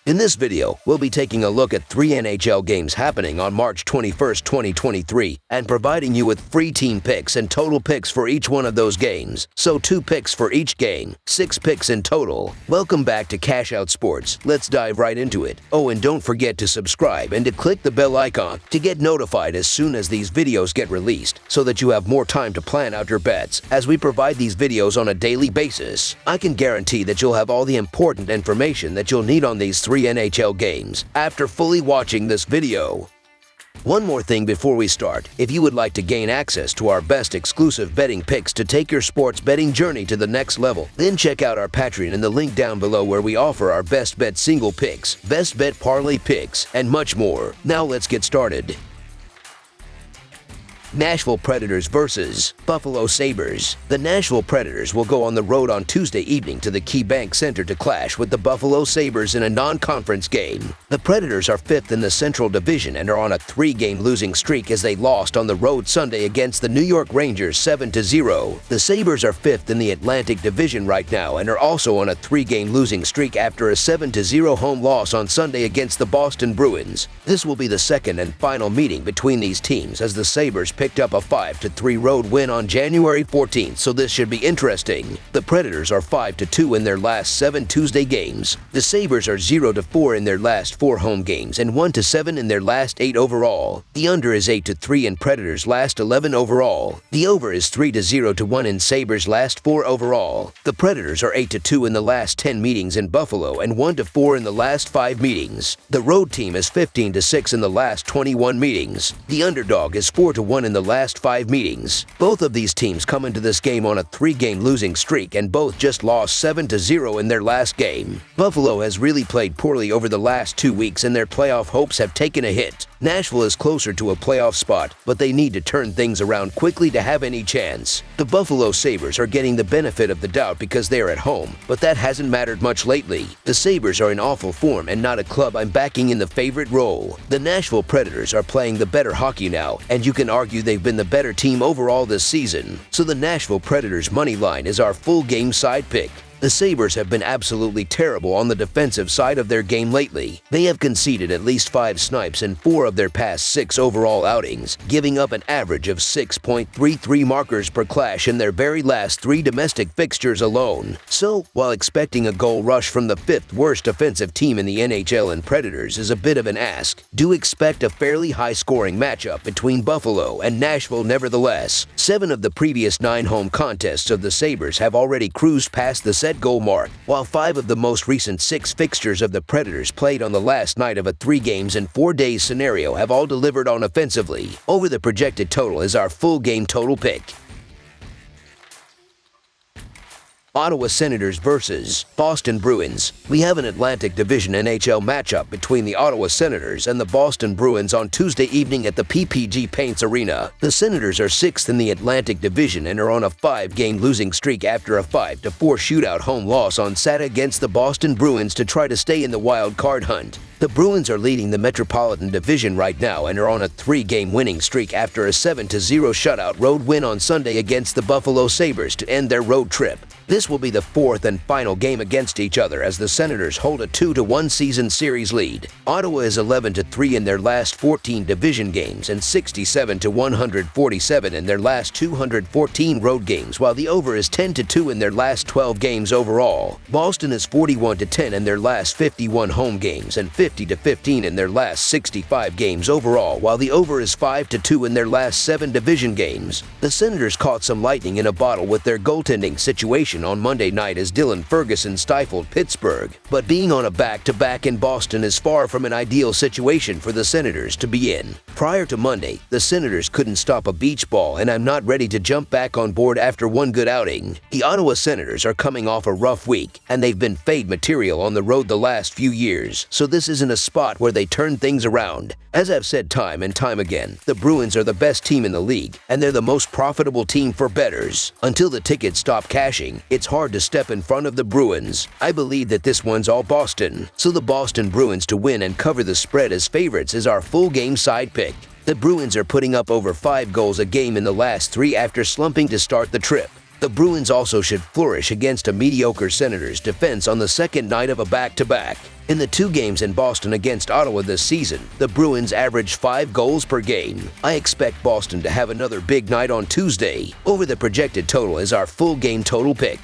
In this video, we'll be taking a look at 3 NHL games happening on March 21st, 2023, and providing you with free team picks and total picks for each one of those games. So 2 picks for each game, 6 picks in total. Welcome back to Cash Out Sports. Let's dive right into it. Oh, and don't forget to subscribe and to click the bell icon to get notified as soon as these videos get released, so that you have more time to plan out your bets as we provide these videos on a daily basis. I can guarantee that you'll have all the important information that you'll need on these 3 NHL games after fully watching this video. One more thing before we start. If you would like to gain access to our best exclusive betting picks to take your sports betting journey to the next level, then check out our Patreon in the link down below, where we offer our best bet single picks, best bet parlay picks, and much more. Now let's get started. Nashville Predators versus Buffalo Sabres. The Nashville Predators will go on the road on Tuesday evening to the KeyBank Center to clash with the Buffalo Sabres in a non-conference game. The Predators are 5th in the Central Division and are on a 3-game losing streak as they lost on the road Sunday against the New York Rangers 7-0. The Sabres are 5th in the Atlantic Division right now and are also on a 3-game losing streak after a 7-0 home loss on Sunday against the Boston Bruins. This will be the second and final meeting between these teams, as the Sabres picked up a 5-3 road win on January 14th, so this should be interesting. The Predators are 5-2 in their last 7 Tuesday games. The Sabres are 0-4 in their last 4 home games and 1-7 in their last 8 overall. The under is 8-3 in Predators' last 11 overall. The over is 3-0-1 in Sabres' last 4 overall. The Predators are 8-2 in the last 10 meetings in Buffalo and 1-4 in the last 5 meetings. The road team is 15-6 in the last 21 meetings. The underdog is 4-1 in the last 5 meetings. Both of these teams come into this game on a 3-game losing streak, and both just lost 7-0 in their last game. Buffalo has really played poorly over the last 2 weeks, and their playoff hopes have taken a hit. Nashville is closer to a playoff spot, but they need to turn things around quickly to have any chance. The Buffalo Sabres are getting the benefit of the doubt because they are at home, but that hasn't mattered much lately. The Sabres are in awful form and not a club I'm backing in the favorite role. The Nashville Predators are playing the better hockey now, and you can argue they've been the better team overall this season. So the Nashville Predators money line is our full game side pick. The Sabres have been absolutely terrible on the defensive side of their game lately. They have conceded at least 5 snipes in 4 of their past 6 overall outings, giving up an average of 6.33 markers per clash in their very last 3 domestic fixtures alone. So, while expecting a goal rush from the 5th worst offensive team in the NHL and Predators is a bit of an ask, do expect a fairly high-scoring matchup between Buffalo and Nashville nevertheless. 7 of the previous 9 home contests of the Sabres have already cruised past the set goal mark, while 5 of the most recent 6 fixtures of the Predators played on the last night of a 3 games in 4 days scenario have all delivered on offensively. Over the projected total is our full game total pick. Ottawa Senators versus Boston Bruins. We have an Atlantic Division NHL matchup between the Ottawa Senators and the Boston Bruins on Tuesday evening at the PPG Paints Arena. The Senators are 6th in the Atlantic Division and are on a 5-game losing streak after a 5-4 shootout home loss on Saturday against the Boston Bruins to try to stay in the wild card hunt. The Bruins are leading the Metropolitan Division right now and are on a 3-game winning streak after a 7-0 shutout road win on Sunday against the Buffalo Sabres to end their road trip. This will be the 4th and final game against each other, as the Senators hold a 2-1 season series lead. Ottawa is 11-3 in their last 14 division games and 67-147 in their last 214 road games, while the over is 10-2 in their last 12 games overall. Boston is 41-10 in their last 51 home games and 50-15 in their last 65 games overall, while the over is 5-2 in their last 7 division games. The Senators caught some lightning in a bottle with their goaltending situation on Monday night as Dylan Ferguson stifled Pittsburgh, but being on a back-to-back in Boston is far from an ideal situation for the Senators to be in. Prior to Monday, the Senators couldn't stop a beach ball, and I'm not ready to jump back on board after one good outing. The Ottawa Senators are coming off a rough week, and they've been fade material on the road the last few years, so this isn't a spot where they turn things around. As I've said time and time again, the Bruins are the best team in the league, and they're the most profitable team for bettors. Until the tickets stop cashing, it's hard to step in front of the Bruins. I believe that this one's all Boston, so the Boston Bruins to win and cover the spread as favorites is our full game side pick. The Bruins are putting up over 5 goals a game in the last 3 after slumping to start the trip. The Bruins also should flourish against a mediocre Senators defense on the second night of a back-to-back. In the 2 games in Boston against Ottawa this season, the Bruins averaged 5 goals per game. I expect Boston to have another big night on Tuesday. Over the projected total is our full game total pick.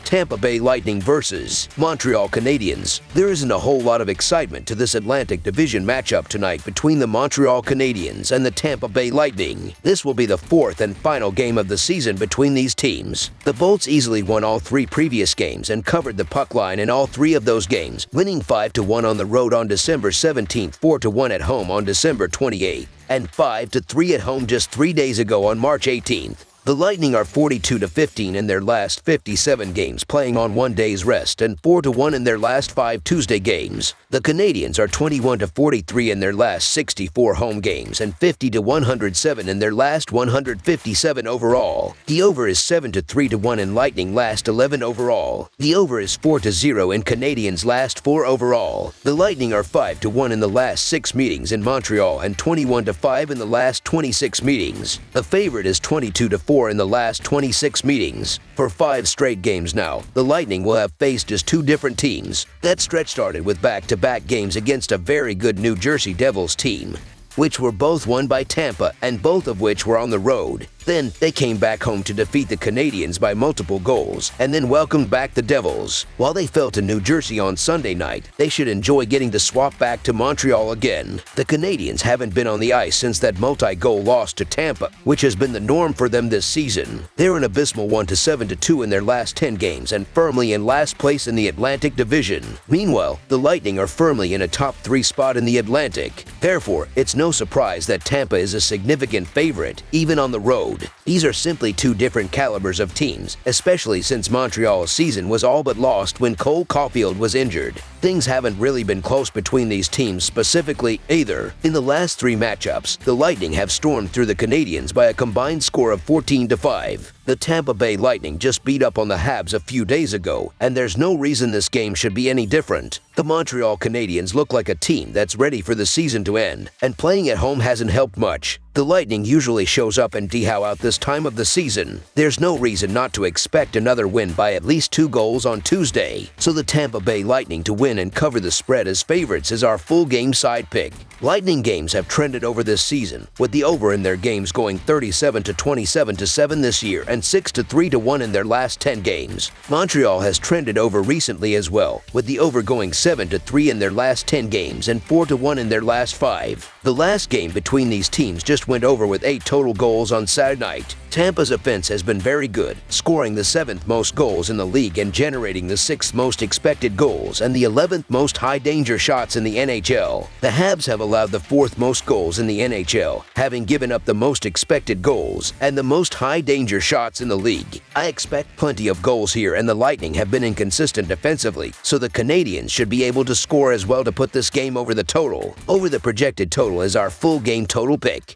Tampa Bay Lightning versus Montreal Canadiens. There isn't a whole lot of excitement to this Atlantic Division matchup tonight between the Montreal Canadiens and the Tampa Bay Lightning. This will be the 4th and final game of the season between these teams. The Bolts easily won all 3 previous games and covered the puck line in all 3 of those games, winning 5-1 on the road on December 17th, 4-1 at home on December 28th, and 5-3 at home just 3 days ago on March 18th. The Lightning are 42-15 in their last 57 games, playing on 1 day's rest, and 4-1 in their last 5 Tuesday games. The Canadiens are 21-43 in their last 64 home games, and 50-107 in their last 157 overall. The over is 7-3-1 in Lightning last 11 overall. The over is 4-0 in Canadiens last 4 overall. The Lightning are 5-1 in the last 6 meetings in Montreal, and 21-5 in the last 26 meetings. The favorite is 22-4 in the last 26 meetings. For 5 straight games now, the Lightning will have faced as 2 different teams. That stretch started with back-to-back games against a very good New Jersey Devils team, which were both won by Tampa and both of which were on the road. Then they came back home to defeat the Canadiens by multiple goals and then welcomed back the Devils. While they fell to New Jersey on Sunday night, they should enjoy getting to swap back to Montreal again. The Canadiens haven't been on the ice since that multi-goal loss to Tampa, which has been the norm for them this season. They're an abysmal 1-7-2 in their last 10 games and firmly in last place in the Atlantic Division. Meanwhile, the Lightning are firmly in a top 3 spot in the Atlantic. Therefore, it's no surprise that Tampa is a significant favorite, even on the road. These are simply 2 different calibers of teams, especially since Montreal's season was all but lost when Cole Caulfield was injured. Things haven't really been close between these teams specifically either. In the last 3 matchups, the Lightning have stormed through the Canadiens by a combined score of 14-5. The Tampa Bay Lightning just beat up on the Habs a few days ago, and there's no reason this game should be any different. The Montreal Canadiens look like a team that's ready for the season to end, and playing at home hasn't helped much. The Lightning usually shows up in Dhow out this time of the season. There's no reason not to expect another win by at least 2 goals on Tuesday, so the Tampa Bay Lightning to win and cover the spread as favorites is our full game side pick. Lightning games have trended over this season, with the over in their games going 37-27-7 this year and 6-3-1 in their last 10 games. Montreal has trended over recently as well, with the over going 7-3 in their last 10 games and 4-1 in their last 5. The last game between these teams just went over with 8 total goals on Saturday night. Tampa's offense has been very good, scoring the 7th most goals in the league and generating the 6th most expected goals and the 11th most high-danger shots in the NHL. The Habs have allowed the 4th most goals in the NHL, having given up the most expected goals and the most high-danger shots in the league. I expect plenty of goals here, and the Lightning have been inconsistent defensively, so the Canadiens should be able to score as well to put this game over the total. Over the projected total is our full game total pick.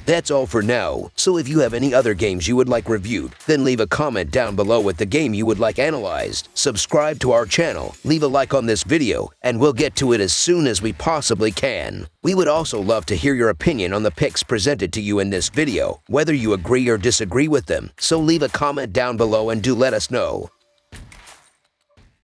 That's all for now, so if you have any other games you would like reviewed, then leave a comment down below with the game you would like analyzed. Subscribe to our channel, leave a like on this video, and we'll get to it as soon as we possibly can. We would also love to hear your opinion on the picks presented to you in this video, whether you agree or disagree with them, so leave a comment down below and do let us know.